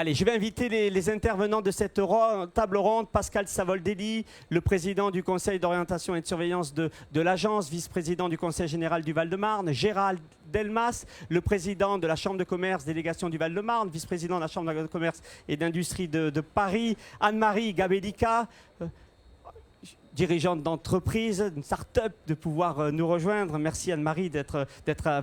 Allez, je vais inviter les intervenants de cette table ronde. Pascal Savoldelli, le président du Conseil d'orientation et de surveillance de l'agence, vice-président du Conseil général du Val-de-Marne. Gérald Delmas, le président de la Chambre de commerce, délégation du Val-de-Marne, vice-président de la Chambre de commerce et d'industrie de Paris. Anne-Marie Gabellica, dirigeante d'entreprise, une start-up, de pouvoir nous rejoindre. Merci Anne-Marie d'être.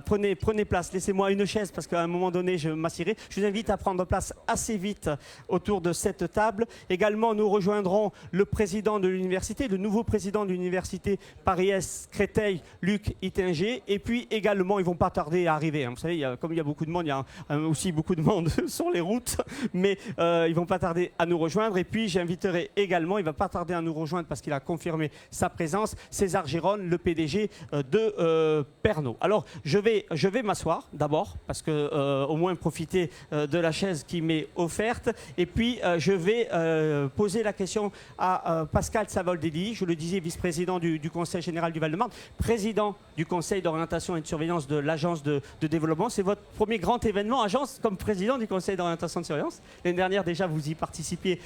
Prenez place, laissez-moi une chaise parce qu'à un moment donné, je m'assirai. Je vous invite à prendre place assez vite autour de cette table. Également, nous rejoindrons le président de l'université, le nouveau président de l'université Paris-Est Créteil, Luc Ittinger. Et puis également, ils ne vont pas tarder à arriver. Vous savez, comme il y a beaucoup de monde, il y a aussi beaucoup de monde sur les routes, mais ils ne vont pas tarder à nous rejoindre. Et puis, j'inviterai également, il ne va pas tarder à nous rejoindre parce qu'il a confirmé sa présence, César Gironne, le PDG de Pernod. Alors, je vais m'asseoir d'abord, parce que au moins profiter de la chaise qui m'est offerte. Et puis, je vais poser la question à Pascal Savoldelli, je le disais, vice-président du Conseil général du Val-de-Marne, président du Conseil d'orientation et de surveillance de l'agence de développement. C'est votre premier grand événement, agence, comme président du Conseil d'orientation et de surveillance. L'année dernière, déjà, vous y participiez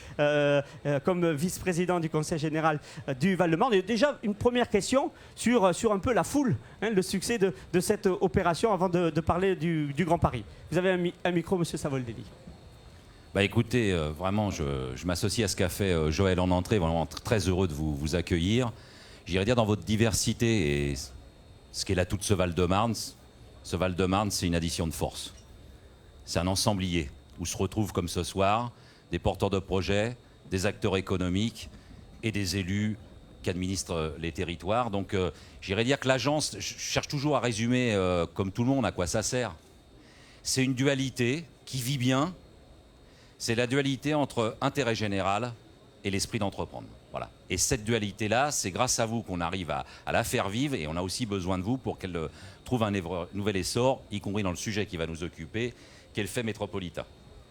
comme vice-président du Conseil général du Val-de-Marne. Et déjà, une première question sur un peu la foule, le succès de cette opération avant de parler du Grand Paris. Vous avez un micro, monsieur Savoldelli. Bah écoutez, vraiment, je m'associe à ce qu'a fait Joël en entrée, vraiment très heureux de vous accueillir. J'irais dire dans votre diversité et ce qu'est l'atout de ce Val-de-Marne, c'est une addition de force. C'est un ensemblier où se retrouvent comme ce soir des porteurs de projets, des acteurs économiques et des élus qui administrent les territoires. Donc j'irais dire que l'agence, je cherche toujours à résumer comme tout le monde à quoi ça sert. C'est une dualité qui vit bien. C'est la dualité entre intérêt général et l'esprit d'entreprendre. Voilà. Et cette dualité-là, c'est grâce à vous qu'on arrive à la faire vivre, et on a aussi besoin de vous pour qu'elle trouve un nouvel essor, y compris dans le sujet qui va nous occuper, qui est le fait métropolitain.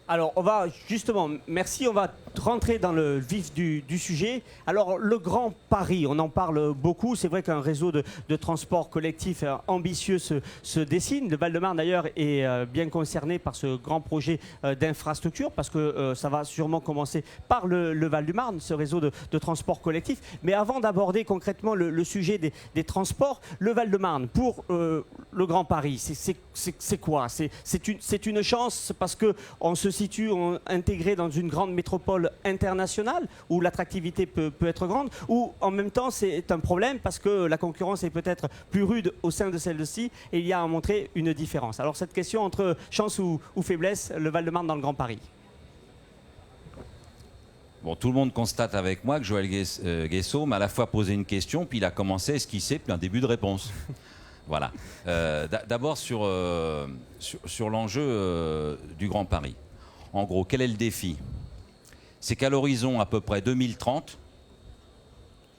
Alors, on va justement, merci, on va rentrer dans le vif du sujet. Alors, le Grand Paris, on en parle beaucoup. C'est vrai qu'un réseau de transport collectif ambitieux se dessine. Le Val-de-Marne, d'ailleurs, est bien concerné par ce grand projet d'infrastructure, parce que ça va sûrement commencer par le Val-de-Marne, ce réseau de transport collectif. Mais avant d'aborder concrètement le sujet des transports, le Val-de-Marne, pour le Grand Paris, c'est quoi? C'est une chance parce qu'on se situe intégré dans une grande métropole internationale où l'attractivité peut être grande, ou en même temps c'est un problème parce que la concurrence est peut-être plus rude au sein de celle-ci et il y a à montrer une différence. Alors cette question entre chance ou faiblesse, le Val-de-Marne dans le Grand Paris. Bon, tout le monde constate avec moi que Joël Guessot m'a à la fois posé une question, puis il a commencé à esquisser, puis un début de réponse. Voilà. D'abord sur l'enjeu du Grand Paris. En gros, quel est le défi? C'est qu'à l'horizon à peu près 2030,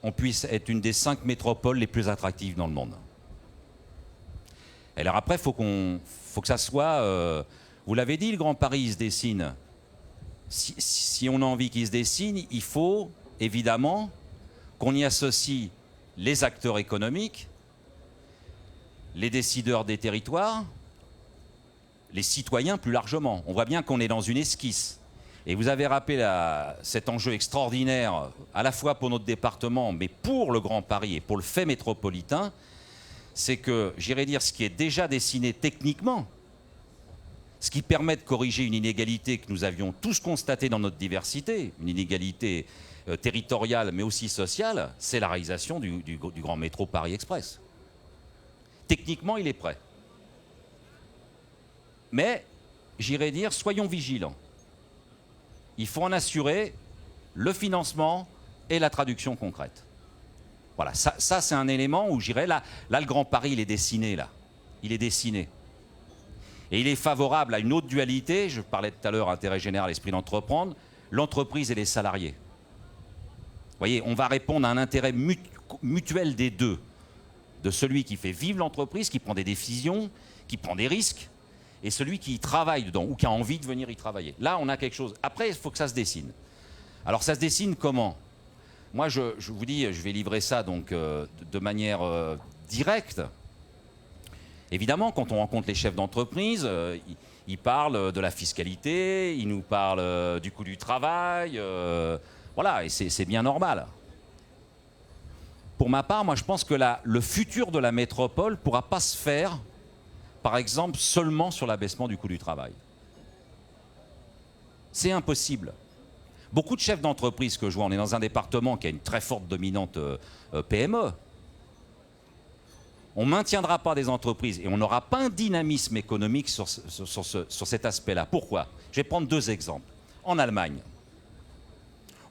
on puisse être une des 5 métropoles les plus attractives dans le monde. Et alors après, faut que ça soit... vous l'avez dit, le Grand Paris il se dessine. Si on a envie qu'il se dessine, il faut évidemment qu'on y associe les acteurs économiques, les décideurs des territoires, les citoyens plus largement. On voit bien qu'on est dans une esquisse. Et vous avez rappelé cet enjeu extraordinaire, à la fois pour notre département, mais pour le Grand Paris et pour le fait métropolitain, c'est que, j'irais dire, ce qui est déjà dessiné techniquement, ce qui permet de corriger une inégalité que nous avions tous constatée dans notre diversité, une inégalité territoriale mais aussi sociale, c'est la réalisation du Grand Métro Paris Express. Techniquement, il est prêt. Mais, j'irais dire, soyons vigilants. Il faut en assurer le financement et la traduction concrète. Voilà, ça c'est un élément où j'irais, là, le Grand Paris, il est dessiné, là. Il est dessiné. Et il est favorable à une autre dualité, je parlais tout à l'heure, intérêt général, esprit d'entreprendre, l'entreprise et les salariés. Vous voyez, on va répondre à un intérêt mutuel des deux. De celui qui fait vivre l'entreprise, qui prend des décisions, qui prend des risques, et celui qui y travaille dedans, ou qui a envie de venir y travailler. Là, on a quelque chose. Après, il faut que ça se dessine. Alors, ça se dessine comment? Moi, je vous dis, je vais livrer ça donc, de manière directe. Évidemment, quand on rencontre les chefs d'entreprise, Il parle de la fiscalité, il nous parle du coût du travail, voilà, et c'est bien normal. Pour ma part, moi je pense que le futur de la métropole ne pourra pas se faire, par exemple, seulement sur l'abaissement du coût du travail. C'est impossible. Beaucoup de chefs d'entreprise que je vois, on est dans un département qui a une très forte dominante PME. On ne maintiendra pas des entreprises et on n'aura pas un dynamisme économique sur cet aspect-là. Pourquoi? Je vais prendre 2 exemples. En Allemagne,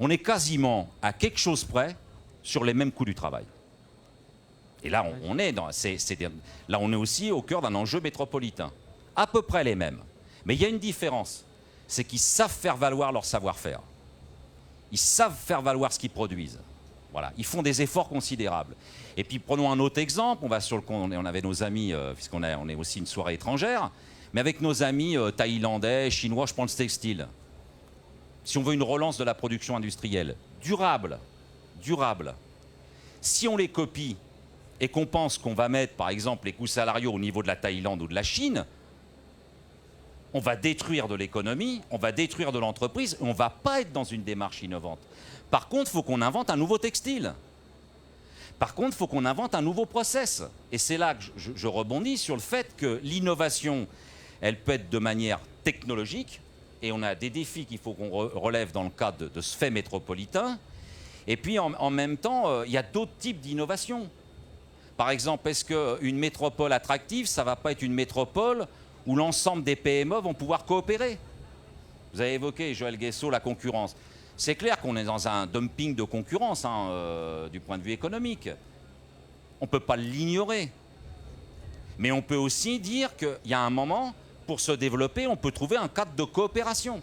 on est quasiment à quelque chose près sur les mêmes coûts du travail. Et là, on est aussi au cœur d'un enjeu métropolitain. À peu près les mêmes. Mais il y a une différence. C'est qu'ils savent faire valoir leur savoir-faire. Ils savent faire valoir ce qu'ils produisent. Voilà. Ils font des efforts considérables. Et puis prenons un autre exemple. On avait nos amis, puisqu'on est aussi une soirée étrangère, mais avec nos amis thaïlandais, chinois, je prends le textile. Si on veut une relance de la production industrielle durable, si on les copie et qu'on pense qu'on va mettre, par exemple, les coûts salariaux au niveau de la Thaïlande ou de la Chine, on va détruire de l'économie, on va détruire de l'entreprise, et on ne va pas être dans une démarche innovante. Par contre, il faut qu'on invente un nouveau textile. Par contre, il faut qu'on invente un nouveau process. Et c'est là que je rebondis sur le fait que l'innovation, elle peut être de manière technologique, et on a des défis qu'il faut qu'on relève dans le cadre de ce fait métropolitain. Et puis, en même temps, il y a d'autres types d'innovation. Par exemple, est-ce qu'une métropole attractive, ça ne va pas être une métropole où l'ensemble des PME vont pouvoir coopérer? Vous avez évoqué, Joël Guessot, la concurrence. C'est clair qu'on est dans un dumping de concurrence du point de vue économique. On ne peut pas l'ignorer. Mais on peut aussi dire qu'il y a un moment, pour se développer, on peut trouver un cadre de coopération,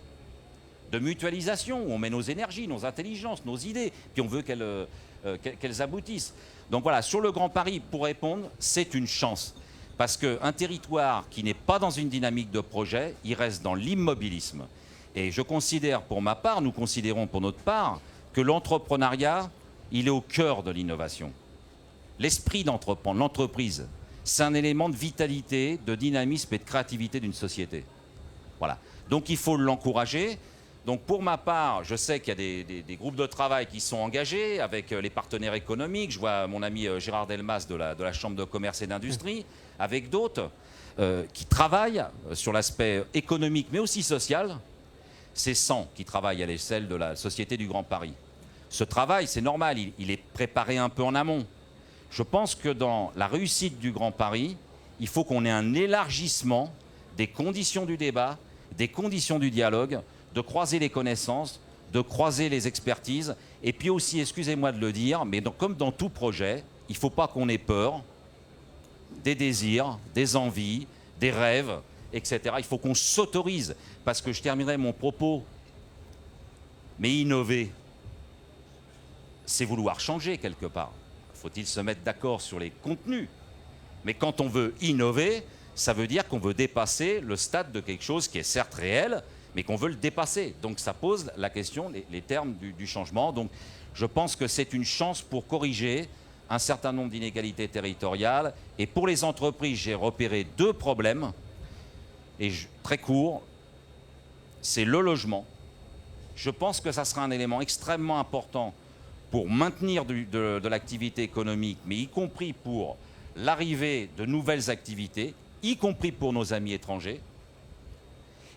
de mutualisation, où on met nos énergies, nos intelligences, nos idées, puis on veut qu'elles aboutissent. Donc voilà, sur le Grand Paris, pour répondre, c'est une chance. Parce qu'un territoire qui n'est pas dans une dynamique de projet, il reste dans l'immobilisme. Et je considère, pour ma part, nous considérons pour notre part, que l'entrepreneuriat, il est au cœur de l'innovation. L'esprit d'entreprendre, l'entreprise, c'est un élément de vitalité, de dynamisme et de créativité d'une société. Voilà. Donc il faut l'encourager. Donc pour ma part, je sais qu'il y a des groupes de travail qui sont engagés avec les partenaires économiques. Je vois mon ami Gérard Delmas de la Chambre de commerce et d'industrie, avec d'autres, qui travaillent sur l'aspect économique, mais aussi social. C'est 100 qui travaillent à l'échelle de la Société du Grand Paris. Ce travail, c'est normal, il est préparé un peu en amont. Je pense que dans la réussite du Grand Paris, il faut qu'on ait un élargissement des conditions du débat, des conditions du dialogue, de croiser les connaissances, de croiser les expertises, et puis aussi, excusez-moi de le dire, mais comme dans tout projet, il ne faut pas qu'on ait peur des désirs, des envies, des rêves, etc. Il faut qu'on s'autorise, parce que je terminerai mon propos, mais innover, c'est vouloir changer quelque part. Faut-il se mettre d'accord sur les contenus? Mais quand on veut innover, ça veut dire qu'on veut dépasser le stade de quelque chose qui est certes réel, mais qu'on veut le dépasser. Donc ça pose la question, les termes du changement. Donc je pense que c'est une chance pour corriger un certain nombre d'inégalités territoriales. Et pour les entreprises, j'ai repéré 2 problèmes, et très court, c'est le logement. Je pense que ça sera un élément extrêmement important pour maintenir de l'activité économique, mais y compris pour l'arrivée de nouvelles activités, y compris pour nos amis étrangers.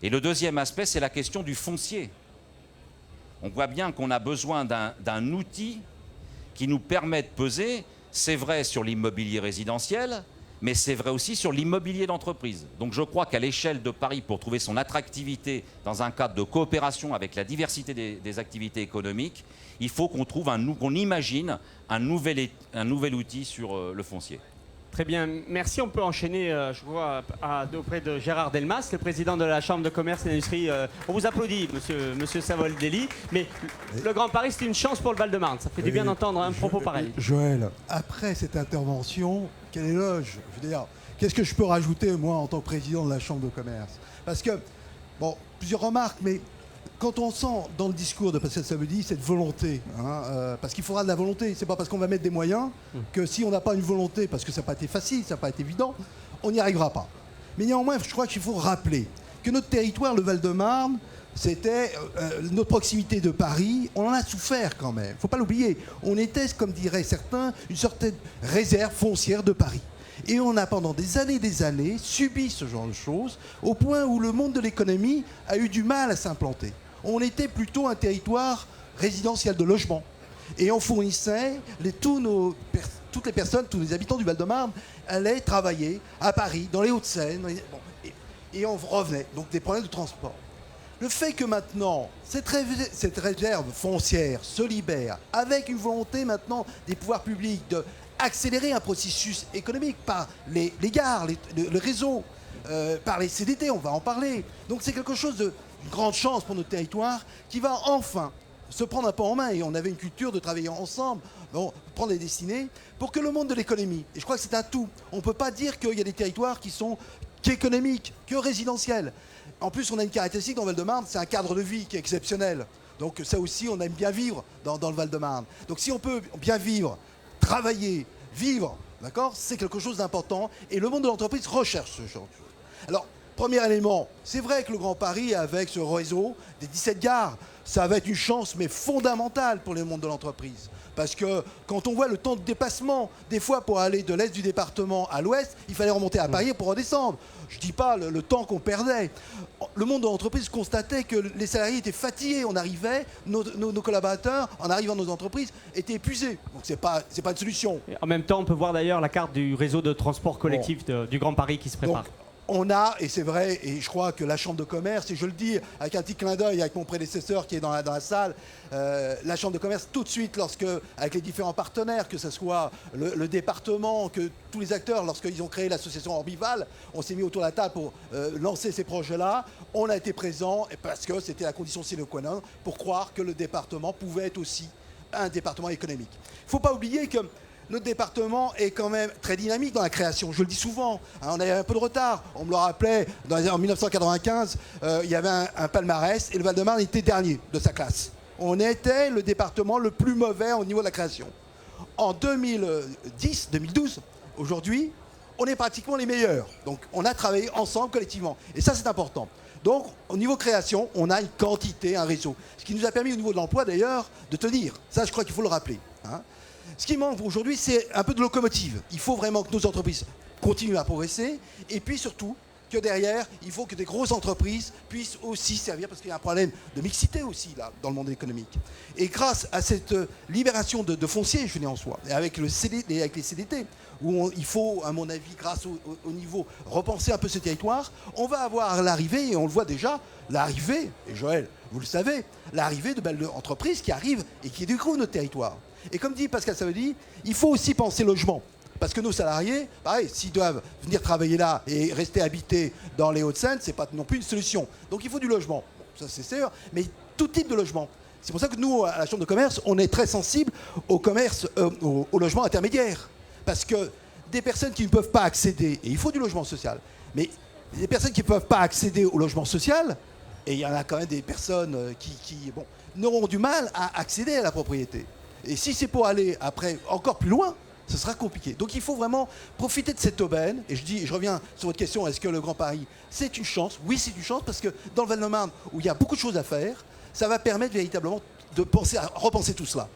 Et le deuxième aspect, c'est la question du foncier. On voit bien qu'on a besoin d'un outil qui nous permet de peser, c'est vrai sur l'immobilier résidentiel, mais c'est vrai aussi sur l'immobilier d'entreprise. Donc je crois qu'à l'échelle de Paris, pour trouver son attractivité dans un cadre de coopération avec la diversité des activités économiques, il faut qu'on trouve qu'on imagine un nouvel outil sur le foncier. Très bien, merci. On peut enchaîner, je vois, auprès de Gérard Delmas, le président de la Chambre de commerce et d'industrie. On vous applaudit, monsieur Savoldelli. Mais le Grand Paris, c'est une chance pour le Val-de-Marne. Ça fait du bien d'entendre un propos pareil. Joël, après cette intervention, quel éloge. Je veux dire, qu'est-ce que je peux rajouter, moi, en tant que président de la Chambre de commerce? Parce que, bon, plusieurs remarques, mais quand on sent dans le discours de Pascal Savoldelli cette volonté, parce qu'il faudra de la volonté, c'est pas parce qu'on va mettre des moyens que si on n'a pas une volonté, parce que ça n'a pas été facile, ça n'a pas été évident, on n'y arrivera pas. Mais néanmoins, je crois qu'il faut rappeler que notre territoire, le Val-de-Marne, c'était notre proximité de Paris, on en a souffert quand même, il ne faut pas l'oublier. On était, comme diraient certains, une certaine réserve foncière de Paris. Et on a pendant des années subi ce genre de choses, au point où le monde de l'économie a eu du mal à s'implanter. On était plutôt un territoire résidentiel de logement. Et on fournissait toutes les personnes, tous les habitants du Val-de-Marne allaient travailler à Paris, dans les Hauts-de-Seine, et on revenait. Donc des problèmes de transport. Le fait que maintenant, cette réserve foncière se libère, avec une volonté maintenant des pouvoirs publics d'accélérer un processus économique par les gares, le réseau, par les CDT, on va en parler. Donc c'est quelque chose d'une grande chance pour notre territoire qui va enfin se prendre un peu en main. Et on avait une culture de travailler ensemble, prendre les destinées, pour que le monde de l'économie, et je crois que c'est un tout, on ne peut pas dire qu'il y a des territoires qui sont qu'économiques, que résidentiels. En plus, on a une caractéristique dans le Val-de-Marne, c'est un cadre de vie qui est exceptionnel. Donc ça aussi, on aime bien vivre dans le Val-de-Marne. Donc si on peut bien vivre, travailler, vivre, d'accord, c'est quelque chose d'important. Et le monde de l'entreprise recherche ce genre de choses. Alors, premier élément, c'est vrai que le Grand Paris, avec ce réseau des 17 gares, ça va être une chance, mais fondamentale pour le monde de l'entreprise. Parce que quand on voit le temps de déplacement, des fois pour aller de l'est du département à l'ouest, il fallait remonter à Paris pour redescendre. Je ne dis pas le temps qu'on perdait. Le monde de l'entreprise constatait que les salariés étaient fatigués. On arrivait, nos collaborateurs, en arrivant dans nos entreprises, étaient épuisés. Donc c'est pas une solution. Et en même temps, on peut voir d'ailleurs la carte du réseau de transport collectif du Grand Paris qui se prépare. Donc, on a, et c'est vrai, et je crois que la Chambre de commerce, et je le dis avec un petit clin d'œil avec mon prédécesseur qui est dans la salle, la Chambre de commerce, tout de suite, avec les différents partenaires, que ce soit le département, que tous les acteurs, lorsqu'ils ont créé l'association Orbival, on s'est mis autour de la table pour lancer ces projets-là. On a été présents parce que c'était la condition sine qua non pour croire que le département pouvait être aussi un département économique. Il ne faut pas oublier que notre département est quand même très dynamique dans la création. Je le dis souvent, hein, on a un peu de retard. On me le rappelait, en 1995, il y avait un palmarès et le Val-de-Marne était dernier de sa classe. On était le département le plus mauvais au niveau de la création. En 2012, aujourd'hui, on est pratiquement les meilleurs. Donc on a travaillé ensemble collectivement. Et ça, c'est important. Donc, au niveau création, on a une quantité, un réseau. Ce qui nous a permis, au niveau de l'emploi d'ailleurs, de tenir. Ça, je crois qu'il faut le rappeler. Hein. Ce qui manque aujourd'hui, c'est un peu de locomotive. Il faut vraiment que nos entreprises continuent à progresser. Et puis surtout, que derrière, il faut que des grosses entreprises puissent aussi servir, parce qu'il y a un problème de mixité aussi, là, dans le monde économique. Et grâce à cette libération de foncier, je dis en soi, et avec les CDT, où il faut, à mon avis, grâce au niveau, repenser un peu ce territoire, on va avoir l'arrivée, et on le voit déjà, l'arrivée, et Joël, vous le savez, l'arrivée de belles entreprises qui arrivent et qui découvrent notre territoire. Et comme dit Pascal Savoldi, il faut aussi penser logement. Parce que nos salariés, pareil, s'ils doivent venir travailler là et rester habités dans les Hauts-de-Seine, c'est pas non plus une solution. Donc il faut du logement. Bon, ça c'est sûr, mais tout type de logement. C'est pour ça que nous, à la Chambre de commerce, on est très sensible au commerce, au logement intermédiaire. Parce que des personnes qui ne peuvent pas accéder, et il faut du logement social, mais des personnes qui ne peuvent pas accéder au logement social, et il y en a quand même des personnes qui n'auront du mal à accéder à la propriété. Et si c'est pour aller après encore plus loin, ce sera compliqué. Donc il faut vraiment profiter de cette aubaine. Et je reviens sur votre question, est-ce que le Grand Paris, c'est une chance? Oui, c'est une chance, parce que dans le Val-de-Marne, où il y a beaucoup de choses à faire, ça va permettre véritablement de repenser tout cela.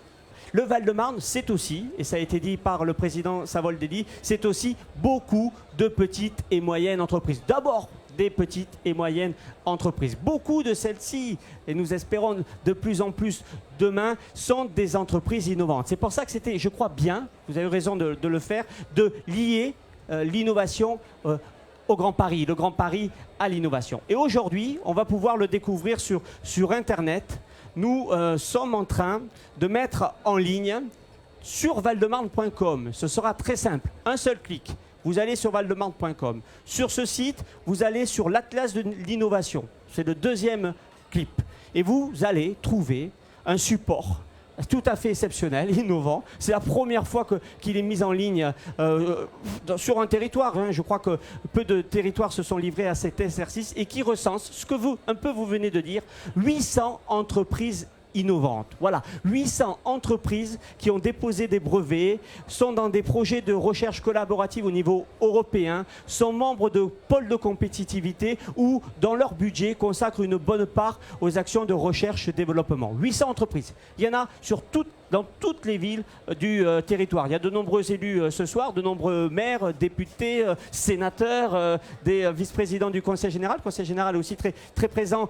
Le Val-de-Marne, c'est aussi, et ça a été dit par le président Savoldelli, c'est aussi beaucoup de petites et moyennes entreprises. D'abord, des petites et moyennes entreprises. Beaucoup de celles-ci, et nous espérons de plus en plus demain, sont des entreprises innovantes. C'est pour ça que c'était, je crois bien, vous avez raison de le faire, de lier l'innovation au Grand Paris, le Grand Paris à l'innovation. Et aujourd'hui, on va pouvoir le découvrir sur Internet. Nous sommes en train de mettre en ligne sur valdemarne.com. Ce sera très simple, un seul clic. Vous allez sur valdemarne.com. Sur ce site, vous allez sur l'Atlas de l'innovation. C'est le deuxième clip. Et vous allez trouver un support tout à fait exceptionnel, innovant. C'est la première fois qu'il est mis en ligne sur un territoire. Hein. Je crois que peu de territoires se sont livrés à cet exercice et qui recense ce que vous venez de dire, 800 entreprises innovantes. Voilà, 800 entreprises qui ont déposé des brevets, sont dans des projets de recherche collaborative au niveau européen, sont membres de pôles de compétitivité ou, dans leur budget, consacrent une bonne part aux actions de recherche et développement. 800 entreprises. Il y en a dans toutes les villes du territoire. Il y a de nombreux élus ce soir, de nombreux maires, députés, sénateurs, des vice-présidents du Conseil général. Le Conseil général est aussi très, très présent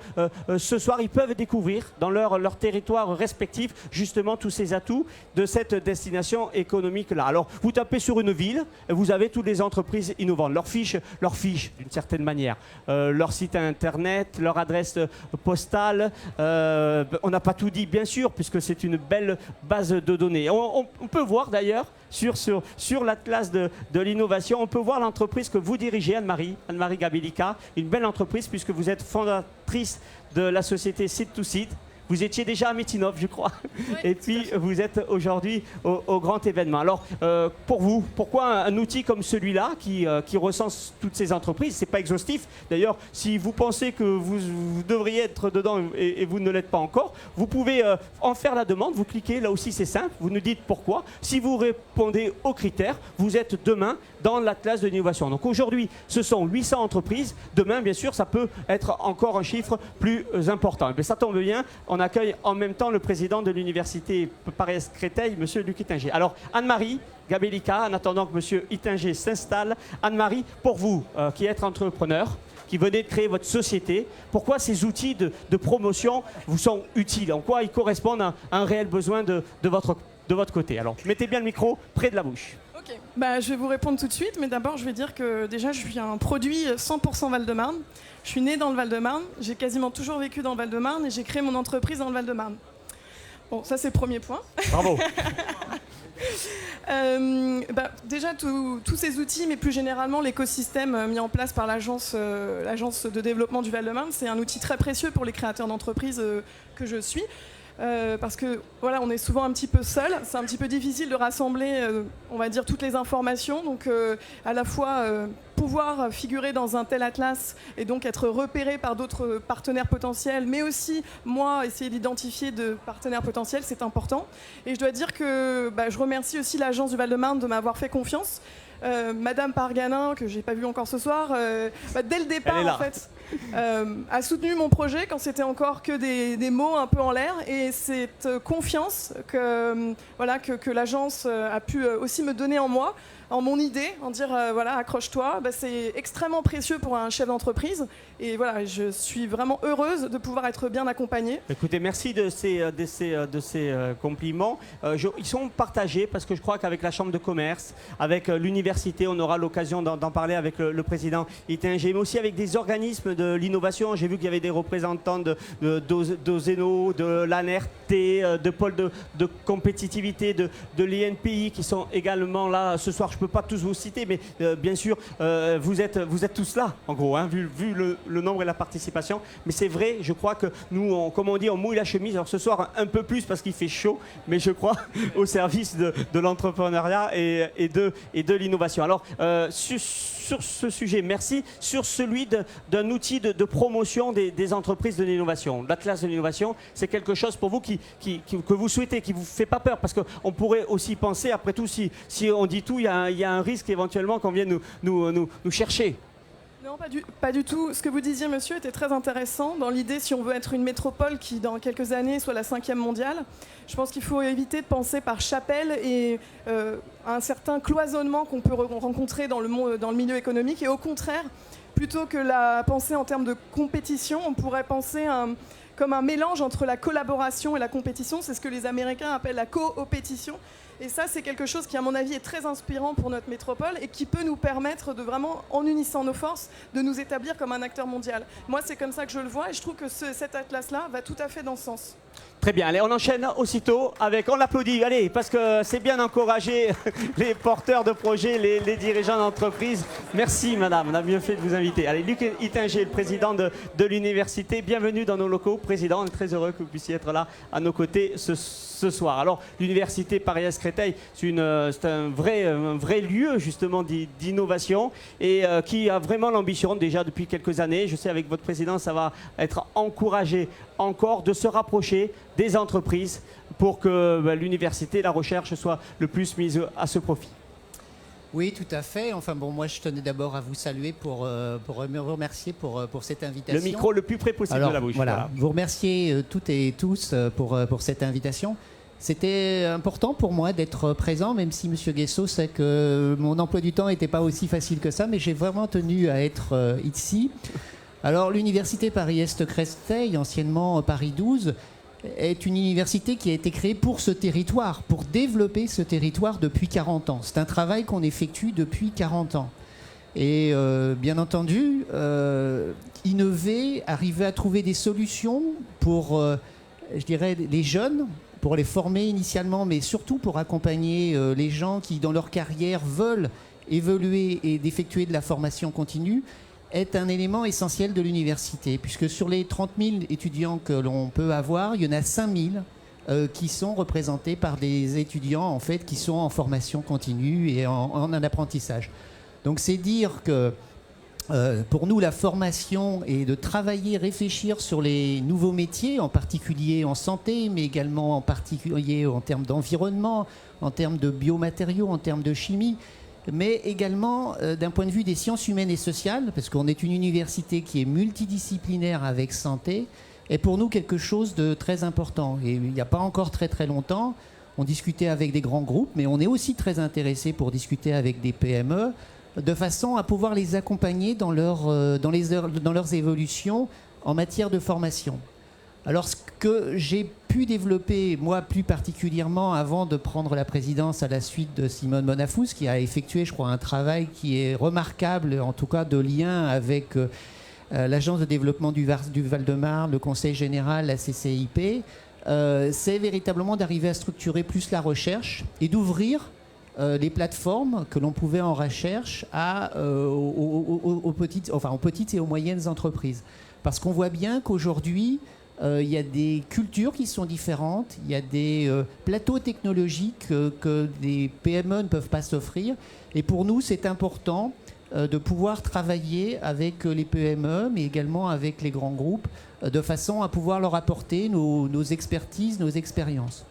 ce soir. Ils peuvent découvrir dans leur territoire respectif justement tous ces atouts de cette destination économique-là. Alors, vous tapez sur une ville, vous avez toutes les entreprises innovantes. Leurs fiches d'une certaine manière. Leur site internet, leur adresse postale. On n'a pas tout dit, bien sûr, puisque c'est une belle base de données. On peut voir d'ailleurs sur l'atlas de l'innovation, on peut voir l'entreprise que vous dirigez, Anne-Marie Gabellica, une belle entreprise puisque vous êtes fondatrice de la société Seed2Seed. Vous étiez déjà à Métinov, je crois. Oui, et puis, vous êtes aujourd'hui au grand événement. Alors, pour vous, pourquoi un outil comme celui-là qui recense toutes ces entreprises? Ce n'est pas exhaustif. D'ailleurs, si vous pensez que vous devriez être dedans et vous ne l'êtes pas encore, vous pouvez en faire la demande. Vous cliquez, là aussi, c'est simple. Vous nous dites pourquoi. Si vous répondez aux critères, vous êtes demain dans l'atlas de l'innovation. Donc, aujourd'hui, ce sont 800 entreprises. Demain, bien sûr, ça peut être encore un chiffre plus important. Mais ça tombe bien. On accueille en même temps le président de l'université Paris-Créteil, M. Luc Ittinger. Alors, Anne-Marie Gabellica, en attendant que M. Ittinger s'installe. Anne-Marie, pour vous, qui êtes entrepreneur, qui venez de créer votre société, pourquoi ces outils de promotion vous sont utiles? En quoi ils correspondent à un réel besoin de votre côté? Alors, mettez bien le micro près de la bouche. Ok, je vais vous répondre tout de suite, mais d'abord je vais dire que déjà je suis un produit 100% Val-de-Marne. Je suis née dans le Val-de-Marne, j'ai quasiment toujours vécu dans le Val-de-Marne et j'ai créé mon entreprise dans le Val-de-Marne. Bon, ça c'est le premier point. Bravo. Déjà tous ces outils, mais plus généralement l'écosystème mis en place par l'agence de développement du Val-de-Marne, c'est un outil très précieux pour les créateurs d'entreprises que je suis. Parce que voilà, on est souvent un petit peu seul, c'est un petit peu difficile de rassembler, on va dire, toutes les informations. Donc à la fois pouvoir figurer dans un tel atlas et donc être repéré par d'autres partenaires potentiels, mais aussi moi essayer d'identifier de partenaires potentiels, c'est important. Et je dois dire que je remercie aussi l'agence du Val-de-Marne de m'avoir fait confiance. Madame Parganin, que j'ai pas vu encore ce soir, dès le départ en fait, a soutenu mon projet quand c'était encore que des mots un peu en l'air, et cette confiance que l'agence a pu aussi me donner en moi, en mon idée, en dire voilà, accroche-toi, c'est extrêmement précieux pour un chef d'entreprise, et voilà, je suis vraiment heureuse de pouvoir être bien accompagnée. Écoutez, merci de ces compliments. Ils sont partagés parce que je crois qu'avec la Chambre de commerce, avec l'université, on aura l'occasion d'en parler avec le président Ittinger, mais aussi avec des organismes de l'innovation. J'ai vu qu'il y avait des représentants d'Ozeno, de l'ANRT, de pôle de compétitivité, de l'INPI qui sont également là ce soir. Je ne peux pas tous vous citer, mais bien sûr, vous êtes tous là, en gros, hein, vu le nombre et la participation. Mais c'est vrai, je crois que nous, comme on dit, on mouille la chemise. Alors ce soir, un peu plus parce qu'il fait chaud, mais je crois au service de l'entrepreneuriat et de l'innovation. Alors, sur ce sujet, merci. Sur celui d'un outil de promotion des entreprises de l'innovation, l'Atlas de l'innovation, c'est quelque chose pour vous que vous souhaitez, qui ne vous fait pas peur, parce qu'on pourrait aussi penser, après tout, si on dit tout, il y a un risque éventuellement qu'on vienne nous chercher. Non, pas du tout. Ce que vous disiez, monsieur, était très intéressant. Dans l'idée, si on veut être une métropole qui, dans quelques années, soit la 5e mondiale, je pense qu'il faut éviter de penser par chapelle et un certain cloisonnement qu'on peut rencontrer dans le milieu économique. Et au contraire, plutôt que la penser en termes de compétition, on pourrait penser comme un mélange entre la collaboration et la compétition. C'est ce que les Américains appellent la coopétition. Et ça, c'est quelque chose qui, à mon avis, est très inspirant pour notre métropole et qui peut nous permettre de vraiment, en unissant nos forces, de nous établir comme un acteur mondial. Moi, c'est comme ça que je le vois et je trouve que cet atlas-là va tout à fait dans ce sens. Très bien, allez, on enchaîne aussitôt avec, on l'applaudit, allez, parce que c'est bien d'encourager les porteurs de projets, les dirigeants d'entreprise. Merci madame, on a bien fait de vous inviter. Allez, Luc Ittinger, le président de l'université, bienvenue dans nos locaux. Président, on est très heureux que vous puissiez être là à nos côtés ce soir. Alors, l'université Paris-Créteil, c'est un vrai lieu justement d'innovation et qui a vraiment l'ambition déjà depuis quelques années, je sais avec votre président, ça va être encouragé encore de se rapprocher des entreprises pour que l'université, la recherche soit le plus mise à ce profit. Oui, tout à fait. Enfin bon, moi je tenais d'abord à vous saluer pour me remercier pour cette invitation. Le micro le plus près possible de la bouche. Voilà. Vous remercier toutes et tous pour cette invitation. C'était important pour moi d'être présent, même si M. Guesso sait que mon emploi du temps n'était pas aussi facile que ça, mais j'ai vraiment tenu à être ici. Alors l'université Paris-Est-Creteil, anciennement Paris 12, est une université qui a été créée pour ce territoire, pour développer ce territoire depuis 40 ans. C'est un travail qu'on effectue depuis 40 ans. Et bien entendu, innover, arriver à trouver des solutions pour, je dirais, les jeunes, pour les former initialement, mais surtout pour accompagner les gens qui, dans leur carrière, veulent évoluer et d'effectuer de la formation continue, est un élément essentiel de l'université, puisque sur les 30 000 étudiants que l'on peut avoir, il y en a 5 000 qui sont représentés par des étudiants en fait, qui sont en formation continue et en apprentissage. Donc c'est dire que pour nous, la formation est de travailler, réfléchir sur les nouveaux métiers, en particulier en santé, mais également en particulier en termes d'environnement, en termes de biomatériaux, en termes de chimie, mais également d'un point de vue des sciences humaines et sociales, parce qu'on est une université qui est multidisciplinaire avec santé, est pour nous quelque chose de très important. Et il n'y a pas encore très très longtemps, on discutait avec des grands groupes, mais on est aussi très intéressé pour discuter avec des PME, de façon à pouvoir les accompagner dans leurs évolutions en matière de formation. Alors ce que j'ai pu développer, moi plus particulièrement, avant de prendre la présidence à la suite de Simone Bonafous, qui a effectué, je crois, un travail qui est remarquable, en tout cas de lien avec l'Agence de développement du Val-de-Marne, le Conseil général, la CCIP, c'est véritablement d'arriver à structurer plus la recherche et d'ouvrir les plateformes que l'on pouvait en recherche aux petites et aux moyennes entreprises. Parce qu'on voit bien qu'aujourd'hui, il y a des cultures qui sont différentes, il y a des plateaux technologiques que les PME ne peuvent pas s'offrir. Et pour nous, c'est important de pouvoir travailler avec les PME, mais également avec les grands groupes, de façon à pouvoir leur apporter nos expertises, nos expériences.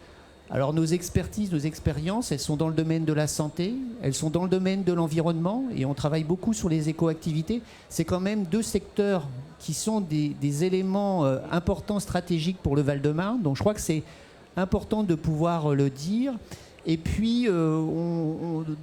Alors nos expertises, nos expériences, elles sont dans le domaine de la santé, elles sont dans le domaine de l'environnement, et on travaille beaucoup sur les éco-activités. C'est quand même deux secteurs qui sont des éléments importants, stratégiques pour le Val-de-Marne. Donc je crois que c'est important de pouvoir le dire. Et puis,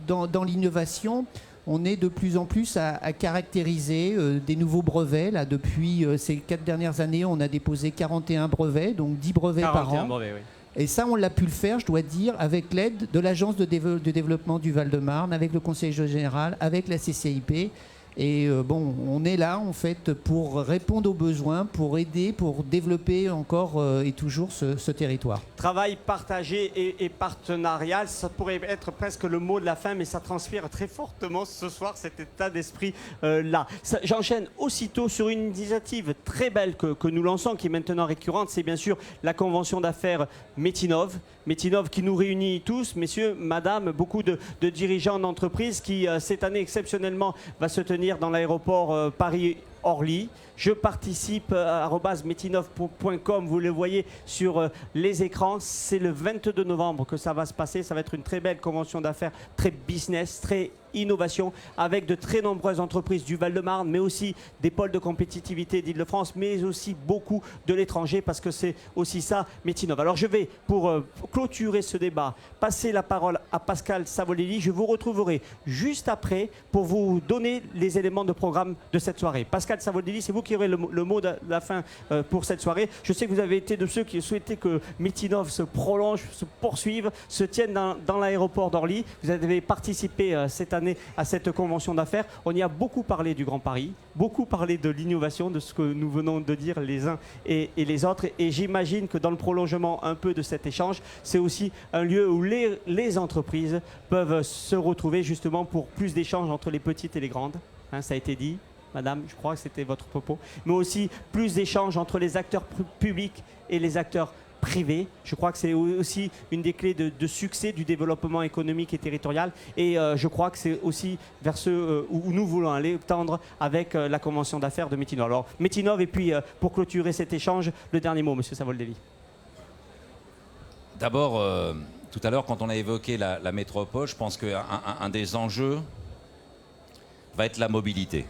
dans l'innovation, on est de plus en plus à caractériser des nouveaux brevets. Là, depuis ces 4 dernières années, on a déposé 41 brevets, donc 10 brevets par an. Brevets, oui. Et ça, on l'a pu le faire, je dois dire, avec l'aide de l'Agence de développement du Val-de-Marne, avec le Conseil général, avec la CCIP. Et bon, on est là, en fait, pour répondre aux besoins, pour aider, pour développer encore et toujours ce territoire. Travail partagé et partenarial, ça pourrait être presque le mot de la fin, mais ça transpire très fortement ce soir, cet état d'esprit-là. J'enchaîne aussitôt sur une initiative très belle que nous lançons, qui est maintenant récurrente, c'est bien sûr la convention d'affaires Metinov. Metinov qui nous réunit tous, messieurs, madame, beaucoup de dirigeants d'entreprises qui, cette année exceptionnellement, va se tenir dans l'aéroport Paris-Orly. Je participe à @metinov.com, vous le voyez sur les écrans. C'est le 22 novembre que ça va se passer. Ça va être une très belle convention d'affaires, très business, très innovation, avec de très nombreuses entreprises du Val-de-Marne, mais aussi des pôles de compétitivité d'Île-de-France, mais aussi beaucoup de l'étranger, parce que c'est aussi ça, Metinov. Alors je vais, pour clôturer ce débat, passer la parole à Pascal Savoldelli. Je vous retrouverai juste après pour vous donner les éléments de programme de cette soirée. Pascal Savoldelli, c'est vous qui aurez le mot de la fin pour cette soirée. Je sais que vous avez été de ceux qui souhaitaient que Metinov se prolonge, se poursuive, se tienne dans l'aéroport d'Orly. Vous avez participé cette année à cette convention d'affaires. On y a beaucoup parlé du Grand Paris, beaucoup parlé de l'innovation, de ce que nous venons de dire les uns et les autres. Et j'imagine que dans le prolongement un peu de cet échange, c'est aussi un lieu où les entreprises peuvent se retrouver justement pour plus d'échanges entre les petites et les grandes. Hein, ça a été dit. Madame, je crois que c'était votre propos, mais aussi plus d'échanges entre les acteurs publics et les acteurs privés. Je crois que c'est aussi une des clés de succès du développement économique et territorial, et je crois que c'est aussi vers ce où nous voulons aller tendre avec la convention d'affaires de Metinov. Alors, Metinov, et puis pour clôturer cet échange, le dernier mot, Monsieur Savoldelli. D'abord, tout à l'heure, quand on a évoqué la métropole, je pense qu'un des enjeux va être la mobilité.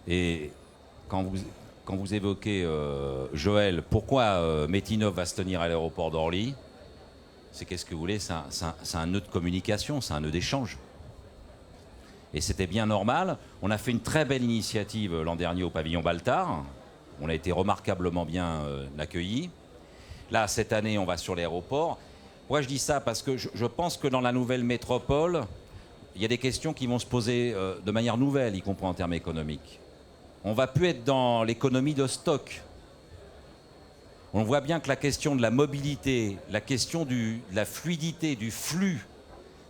Et quand vous évoquez, Joël, pourquoi Metinov va se tenir à l'aéroport d'Orly, c'est qu'est-ce que vous voulez, c'est un nœud de communication, c'est un nœud d'échange. Et c'était bien normal. On a fait une très belle initiative l'an dernier au pavillon Baltard. On a été remarquablement bien accueillis. Là, cette année, on va sur l'aéroport. Pourquoi je dis ça? Parce que je pense que dans la nouvelle métropole, il y a des questions qui vont se poser de manière nouvelle, y compris en termes économiques. On ne va plus être dans l'économie de stock. On voit bien que la question de la mobilité, la question de la fluidité, du flux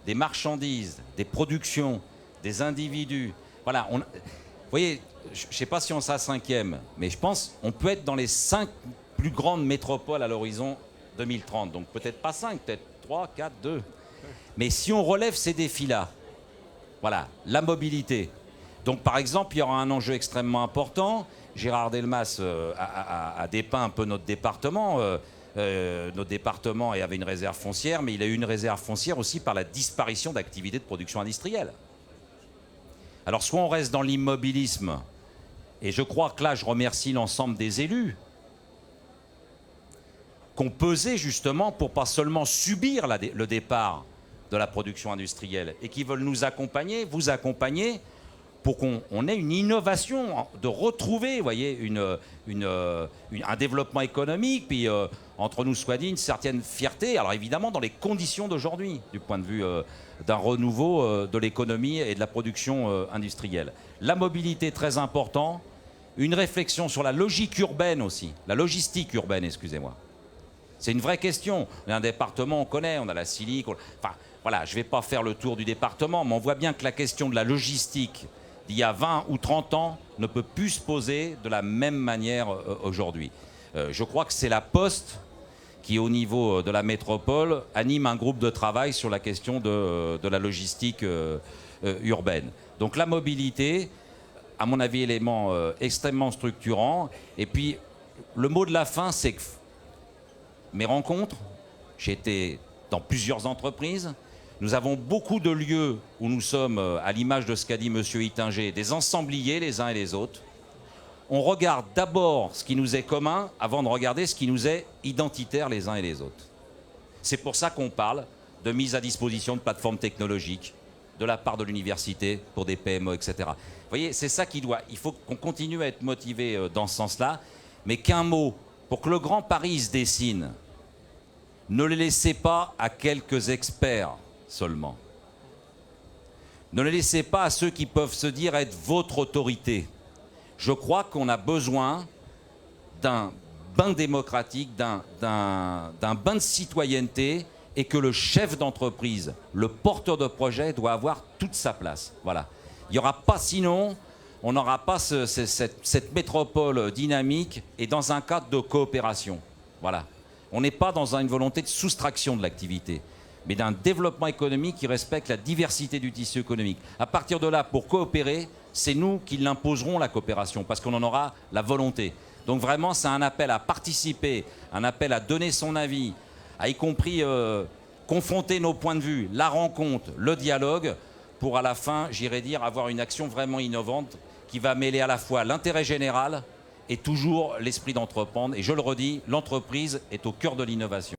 des marchandises, des productions, des individus. Voilà, vous voyez, je ne sais pas si on sera 5e, mais je pense qu'on peut être dans les 5 plus grandes métropoles à l'horizon 2030. Donc peut-être pas 5, peut-être 3, 4, 2. Mais si on relève ces défis-là, voilà, la mobilité. Donc par exemple, il y aura un enjeu extrêmement important. Gérard Delmas a dépeint un peu notre département. Notre département avait une réserve foncière, mais il a eu une réserve foncière aussi par la disparition d'activités de production industrielle. Alors soit on reste dans l'immobilisme, et je crois que là je remercie l'ensemble des élus qu'on pesait justement pour pas seulement subir le départ de la production industrielle, et qui veulent nous accompagner, vous accompagner, pour qu'on ait une innovation, de retrouver, vous voyez, un développement économique, puis entre nous soit dit, une certaine fierté, alors évidemment dans les conditions d'aujourd'hui, du point de vue d'un renouveau de l'économie et de la production industrielle. La mobilité, très important, une réflexion sur la logique urbaine aussi, la logistique urbaine, excusez-moi. C'est une vraie question. On a un département, on connaît, on a la Silic, enfin voilà, je ne vais pas faire le tour du département, mais on voit bien que la question de la logistique d'il y a 20 ou 30 ans ne peut plus se poser de la même manière aujourd'hui. Je crois que c'est la Poste qui, au niveau de la métropole, anime un groupe de travail sur la question de la logistique urbaine. Donc la mobilité, à mon avis, élément extrêmement structurant. Et puis, le mot de la fin, c'est que mes rencontres, j'ai été dans plusieurs entreprises. Nous avons beaucoup de lieux où nous sommes, à l'image de ce qu'a dit M. Ittinger, des ensembliers les uns et les autres. On regarde d'abord ce qui nous est commun avant de regarder ce qui nous est identitaire les uns et les autres. C'est pour ça qu'on parle de mise à disposition de plateformes technologiques de la part de l'université pour des PME, etc. Vous voyez, c'est ça qui doit... Il faut qu'on continue à être motivé dans ce sens-là, mais qu'un mot, pour que le Grand Paris se dessine, ne le laissez pas à quelques experts seulement. Ne le laissez pas à ceux qui peuvent se dire être votre autorité. Je crois qu'on a besoin d'un bain démocratique, d'un bain de citoyenneté, et que le chef d'entreprise, le porteur de projet, doit avoir toute sa place. Voilà. Il n'y aura pas, sinon, on n'aura pas cette métropole dynamique et dans un cadre de coopération. Voilà. On n'est pas dans une volonté de soustraction de l'activité, mais d'un développement économique qui respecte la diversité du tissu économique. À partir de là, pour coopérer, c'est nous qui l'imposerons, la coopération, parce qu'on en aura la volonté. Donc vraiment, c'est un appel à participer, un appel à donner son avis, à y compris confronter nos points de vue, la rencontre, le dialogue, pour à la fin, j'irais dire, avoir une action vraiment innovante qui va mêler à la fois l'intérêt général et toujours l'esprit d'entreprendre. Et je le redis, l'entreprise est au cœur de l'innovation.